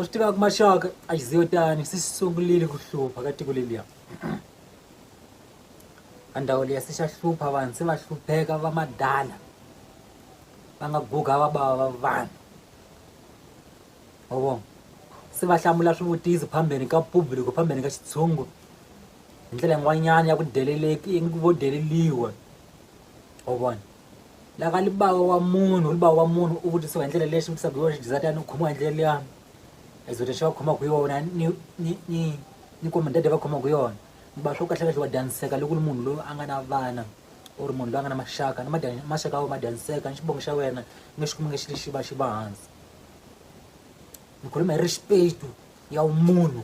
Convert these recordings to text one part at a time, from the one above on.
Usitiva kumashaka ayiziyotani sisungulile kuhlupha kati kuleliya. Andawo leya sishahlupha vanhu sevahlupheka vamadala va nga guga va bava vanhu wavona se va hlamula swivutiso phambeni ka public phambeni ka xitshungu hi ndlela yin'wanyana ya ku vo deleliwa wavona laka libawa wa munhu u vutisiwa hi ndlela leyi xi vutisaka hi yona xidizatani u khomiwa hi ndlela liyani ezote xi va khomaka hi yona ni komandade va khomaka hi yona ba swo kahlekahle wa daniseka loko ni munhu loyi a nga na vana or munhu loyi a nga na maxaka na maxaka ya ma daniseka ni xibongo xa wena nge xi kumeke xi xi va hansi ni khuluma hi respect ya munhu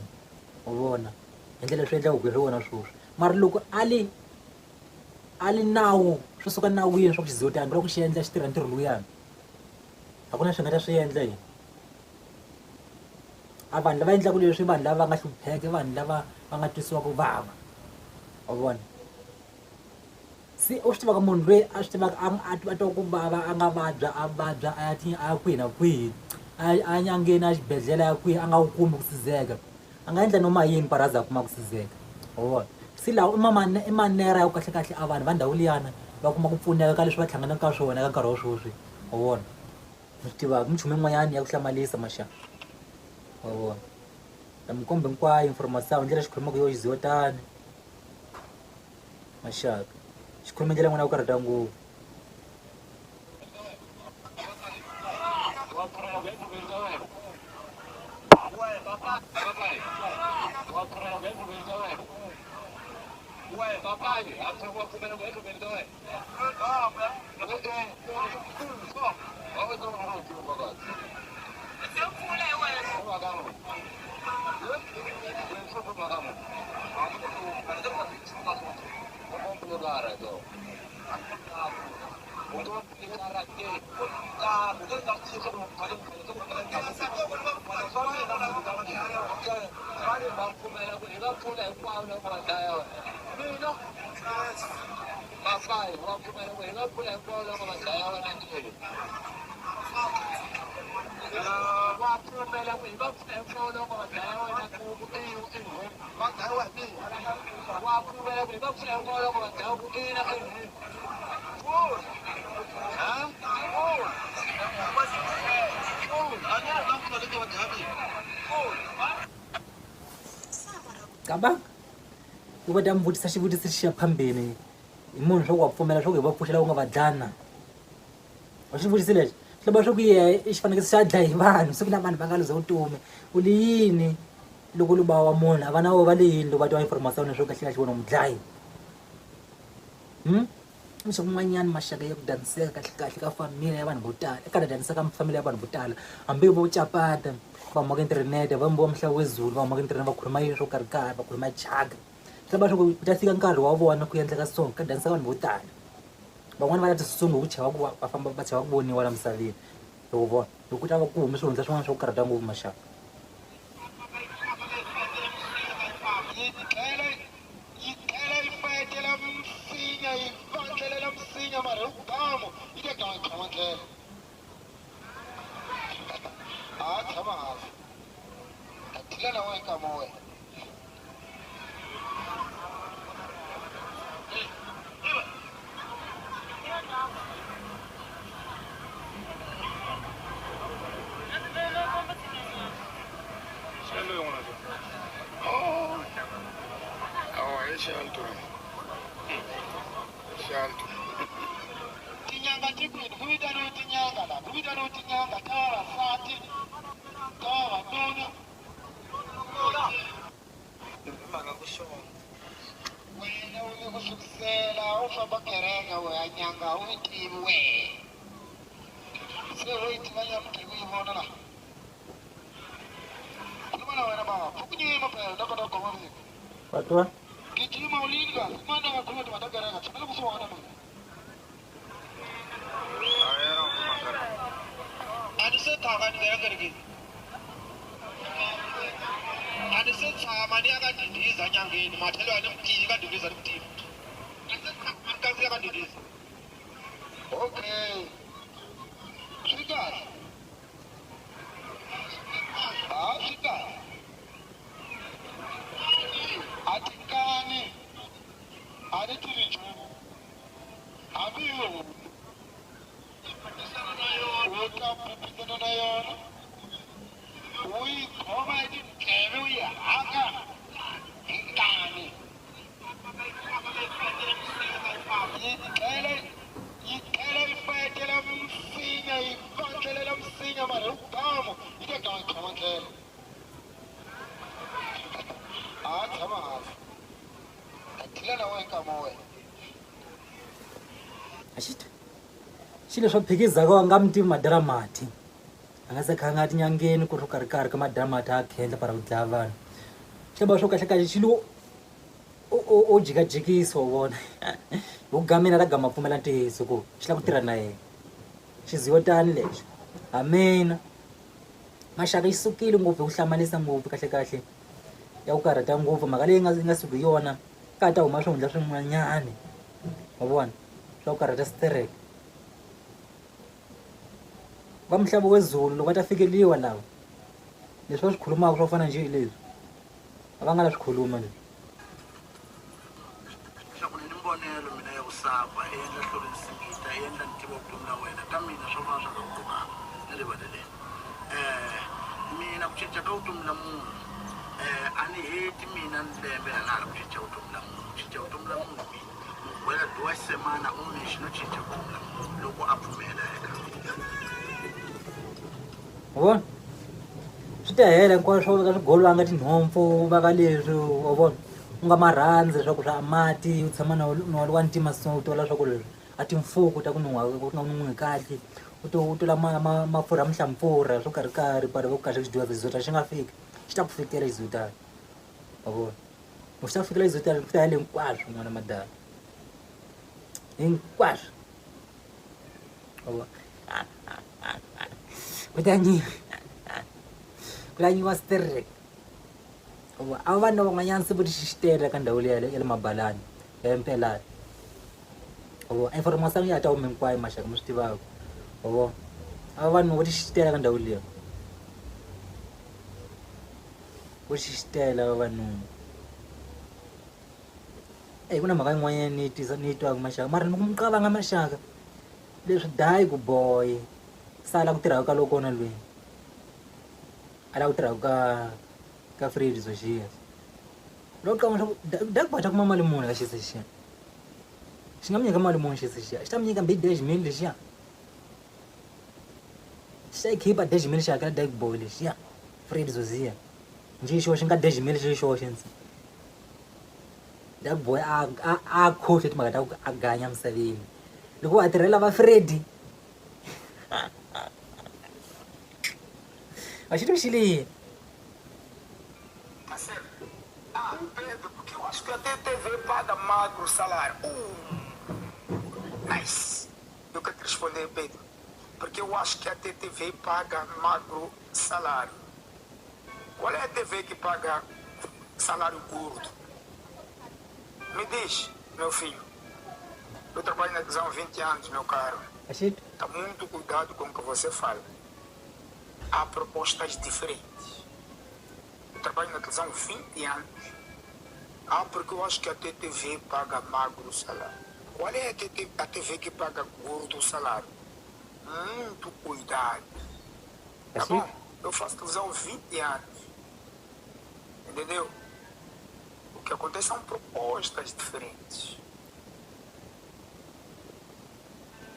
wa vona hi ndlela swi endlaka ku hi wona swoswi mara loko ali nawu swo suka nawini swa ku xizotani loko xi endla xi tirha ntirho luyani a ku na swi nga ta swi endla yini a vanhu lava endlaka leswi vanhu lava va nga hlupheke vanhu lava va nga twisiwa ku vava wa vona se u swi tivaka munhu loyi a swi tivaka a twa ku vava a nga vabya a ya kwihi na kwihi a nyangeni a xibedhlele ya kwihi a nga wu kumi ku sizeka a nga endla noma yini paraza a kuma ku sizeka wa vona se laha i manera ya ku kahlekahle a vanhu va ndhawu liyana va kuma ku pfuneka ka leswi va hlanganaka ka swona ka nkarhi wa swoswi wa vona mi swi tivaka minchumu yin'wanyana ya ku hlamarisa maxaka wa vona na mikombe hinkwayo information ndlela xi khomaka yo yiziwa tani maxaka xi khome ndlela n'wana ya ku karhata ngopfu kabang ku va ta mi vutisa xivutiso xa phambeni hi munhu swa ku wa pfumela swa ku hi va pfuxela ku nga va dlana wa xivutiso lexi swi lava swa ku yehe i xi fanekele xa dlayi vanhu siku na vanhu va nga luza vutomi u li yini loko luba wa munhu a va na wo va le yini loko va twa information swo kahlekahle vona mu dlayi mixo kun'wanyana maxaka ya ku daniseka kahlekahle ka family ya vanhu vo tala eka daniseka family ya vanhu vo tala hambi vo capata va humaka inthanete va mbiwa mihla wezulu va humaka inthanete va khuluma yini swo karhi va khuluma jaga swi lava swa ku ta fika nkarhi wa vona ku endleka so ka daniseka vanhu vo tala van'wani va ta tisungu hi ku chava ku va famba va chava ku voniwa la misaveni loko vona loko ku ta va ku hume swihundla swin'wana swa ku karhata ngopfu maxaka tinyanga tikwini kuvitaniwe tinyanga la kuvitaniwe tinyanga ta vavasati ta vavanuna mhaka ku xona wena u le ku sukisela u famba kereka we ya nyanga u yi tivi wehe se wo yi tiva nyamuti ku yi vona la khuluma na wena baba u ku nyima phela ta kota ku khoma vito patwa gijima ulini kahle manda nga khuluma timhaka kereka tshamela kusuhana mina ani se tshama ni ya kerekeni ani se tshama ni ya ka didiza nyangeni mathelo ya ni mutivi ka didiza ni mutivi kanzi ya ka didiza okay swi kahle swi tla phephetana na yona o ikhoma ditlebe o e haka nkane yiqhela ifetela msinya ibandlelela msinya mara uphamo iyeka ikhoma ndlela tshama hansi kathila na wena ka moya Ashit xilo swo phikizaka wa nga mutivi madaramati a nga se khanga tinyangeni ku ri karhi ka madaramati a khendla para ku dlaya vanhu xilamba swo kahle kahle xilo o jikajikisa u vona hi ku gamina ta gama pfumela ntiyiso ku xi lava ku tirha na yena xiziwo tani lexi a mina maxaka yi sukile ngopfu hi ku hlanganisa ngopfu kahle kahle ya ku karhata ngopfu mhaka leyi nga suki yona ka ta huma swihundla swin'wanyani wa vona swa ku karhata stereke va muhlovo wezulu loko va ta fikeliwa lawa leswi va swi khulumaka swo fana njhe hi leswi a va nga la swi khuluma leswi leswaku ni vonelo mina ya kusapa endla hlorisingita endla ntivo vutomi na wena ka mina swo va swa nkoka na le vaneleni mina ku cinca ka vutomi la munhu a ni heti mina ni lembe na ha ri ku cinca vutomi la munhu cinca vutomi la munhu mina wena duwa semana u mixi no cinca vutomi la munhu loko a pfumela eka wa vona swi ta hela hinkwaswo swo veka swigolo va nga tinhompfu va ka leswi wa vona u nga marhandzi leswaku swa mati u tshama na wa ntima so u tola swa ku leswi a timfuku ta ku nuhi kahle u tola mafurha mihlampfurha swo karhi pari va ku kahle xidyiwa vizota xi nga fiki xi ta ku fikela xizotani wa vona loko xi ta ku fikela xizotani ku ta hela hinkwaswo n'wana madala hinkwaswo wa vona ku lanyiwa sterek a va vanhu van'wanyana se vo ti xixitela ka ndhawu leya ya le mabalani ya mpelani information ya ta huma hinkwayo maxaka mi swi tivaka wa vona a va vanhu vo ti xixitela ka ndhawu leya vo xixitela vavanuna ku na mhaka yin'wanyana ni yi twaka maxaka mara ni ku miqavanga maxaka leswi dayi ku boy sala ku tirhaka ka loko na lweyi a lava ku tirhaka ka Freddy Zoxiya loko ka n'wi daku bata kuma mali muni ka xise xiya xi nga mi nyika mali muni xise xiya xi ta mi nyika mbe 10 mil lexiya xi ta yi khipa 10 mil xi hakela daku boy lexiya Freddy Zoxiya njhe xo xi nga 10 mil xi xoxe ndzi daku boy a khohle timhaka ta ku a ganya misaveni loko a tirhela va Freddy a xi ri xi leyi Pedro, porque eu acho que até a TV paga magro salário. Nice. Eu quero te responder, Pedro. Porque eu acho que a TTV paga magro salário. Qual é a TV que paga salário gordo? Me diz, meu filho. Eu trabalho na televisão há 20 anos, meu caro. Está muito cuidado com o que você fala. Há propostas diferentes. Eu trabalho na televisão há 20 anos. Porque eu acho que a TTV paga magro salário. Qual é a TV que paga gordo salário? Muito cuidado. Tá bom? Eu faço televisão há 20 anos. Entendeu? O que acontece são propostas diferentes.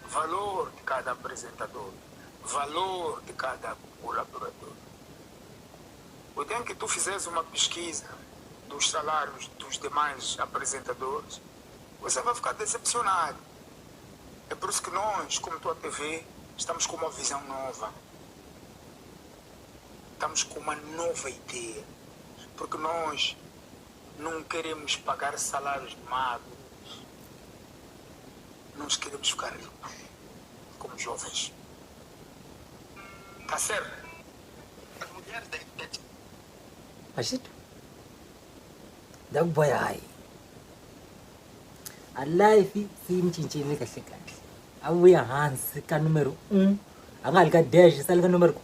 Valor de cada apresentador. Valor de cada colaborador. O dia em que tu fizeres uma pesquisa dos salários dos demais apresentadores, você vai ficar decepcionado. É por isso que nós, como tua TV, estamos com uma visão nova. Estamos com uma nova ideia. Porque nós não queremos pagar salários magros. Nós queremos ficar ricos, como jovens. Tá certo? As mulheres da internet. Achito? Daku boy hayi a life se yi mi cincile kahle kahle a vuya hansi ka numero a nga hali ka dash sale ka numero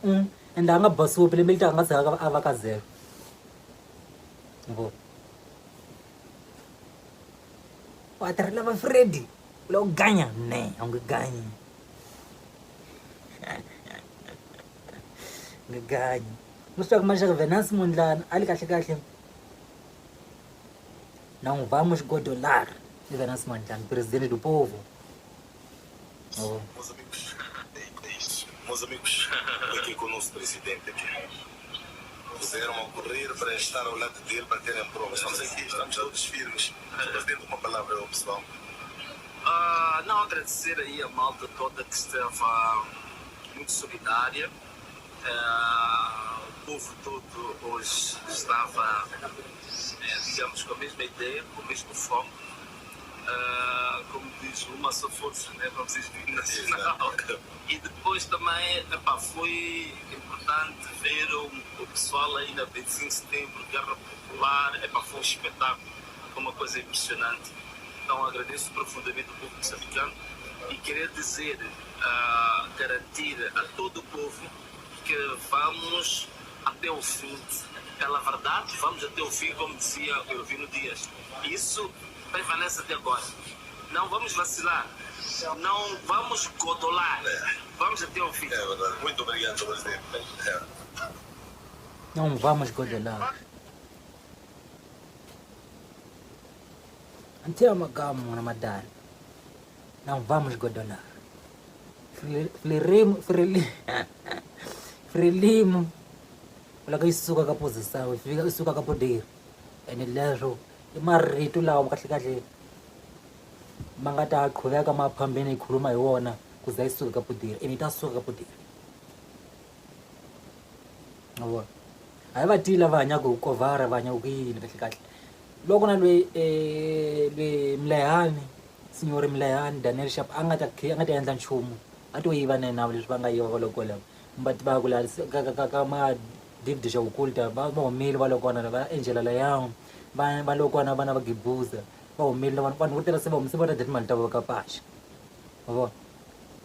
ende a nga basupi lembe lita a nga tshaka a va ka 0 vo wa tirhela va Freddy u lava ku ganya ne a nge ganyi ngeganyi musitwa kumasha Venance Mondlane ali kahle kahle não vamos godolar Venance Mondlane, presidente do povo. Oh. Meus amigos, aqui com o nosso presidente aqui. Puseram a correr para estar ao lado dele para terem provas. Estamos aqui, estamos todos firmes. Mas dentro de uma palavra ao pessoal. Não, agradecer aí a malta toda que esteve muito solidária. O povo todo hoje estava, digamos, com a mesma ideia, com a mesma fome. Como diz uma só força, né? Vamos dizer, nacional. E depois também foi importante ver o pessoal aí na 25 de setembro, Guerra Popular. Foi um espetáculo, foi uma coisa impressionante. Então agradeço profundamente o povo moçambicano e queria dizer, garantir a todo o povo que vamos até o fim. Pela verdade, vamos até o fim, como dizia o Elvino Dias. Isso prevalece até agora. Não vamos vacilar, não vamos godolar, vamos até o fim. É verdade. Muito obrigado, presidente. Não vamos godolar. Antia magamo na madala. Não vamos godolar. Frelimo. Wala ka isuka ka posição, isuka ka poder. Ene leswo I marito lawa kahle kahle mangata qhubeka maphambene ikhuluma hi wona kuze isuke ka poder. Ene ta suka ka poder. Ngabo. Hayi batile lava hanyaka ku kovara va hanya ku yini kahle kahle. Loko na lwe Mlehane, signor Mlehane, Daniel Sharp anga ta endla nchumu. A to yiva na nawu leswi va nga yiva loko la mbati ba ku la ka ma David Shawukulta ba humile va loko na va Angela Layang va loko na vana va Gibuza va humile vanhu vo tela se va humise va ta mali ta va ka pasha. Ngabo.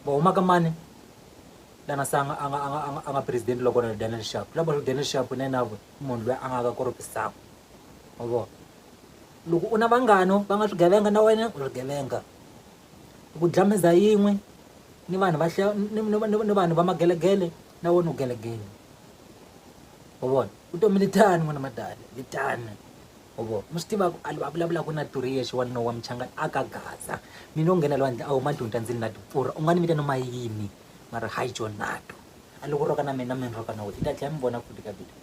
Va huma ka mani lana sanga anga president loko na Daniel Sharp. Labo Daniel Sharp na navo munhu loyi anga ka koropisaka. Ngabo. Loko una vanghano va nga swigevenga na wena u swigevenga ku dlameza yin'we ni vanhu va ni vanhu va magelegele na wona u gelegele u vona vutomi litani n'wana madala litani u vona mi swi tiva ku a vulavula ku na turiye xiwanuna wa muchangani a ka gaza mina u nghena lwandle a huma dyondza ndzeni na tipfura u nga ni vitana mayini mara hayi jonato a loko roka na mina roka na wena i ta tlhela mi vona futhi ka video.